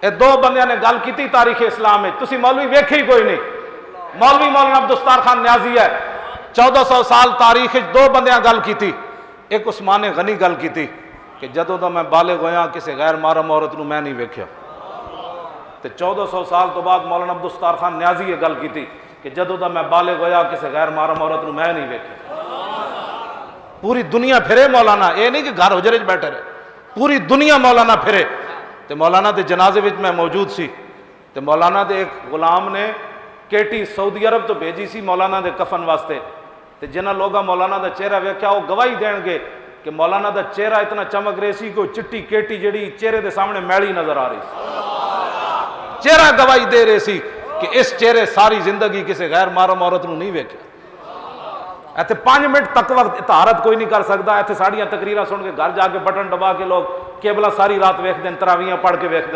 ये दो बंदियां ने गल की तारीख इस्लाम में, तुसी मौलवी वेखे ही कोई नहीं। मौलवी मौलाना अब्दुल सत्तार खान न्याजी है, 1400 साल तारीख दो बंदियां गल की। एक उस्मान गनी गल की कि जदों दा मैं बालिग होया किसी गैर मारम औरत नूं मैं नहीं वेख्या। तो 1400 साल तो बाद मौलाना अब्दुल सत्तार खान न्याजी ये गल की कि जदों दा मैं बालिग होया किसी गैर मारम औरत नूं मैं नहीं वेख्या। पूरी दुनिया फिरे मौलाना, ये नहीं कि घर हुजरे च बैठे रहे, पूरी दुनिया मौलाना फिरे। तो मौलाना के जनाजे में मैं मौजूद सी, तो मौलाना के एक गुलाम ने केटी सऊदी अरब तो भेजी सी मौलाना के कफन वास्ते। तो जिन्होंने लोगों मौलाना का चेहरा वेख्या वो गवाही देंगे कि मौलाना का चेहरा इतना चमक रही सी, कोई चिट्टी केटी जी चेहरे के सामने मैली नजर आ रही सी। चेहरा गवाही दे रहे सी कि इस चेहरे सारी जिंदगी किसी गैर मारम औरत नूं नहीं वेख्या। इतने 5 मिनट तक वक्त तहारत कोई नहीं कर सकता। इतने साड़ियां तकरीर सुन के घर जाके बटन दबा के लोग केबला सारी रात वेखते हैं, तरावियां पढ़ के वेखते।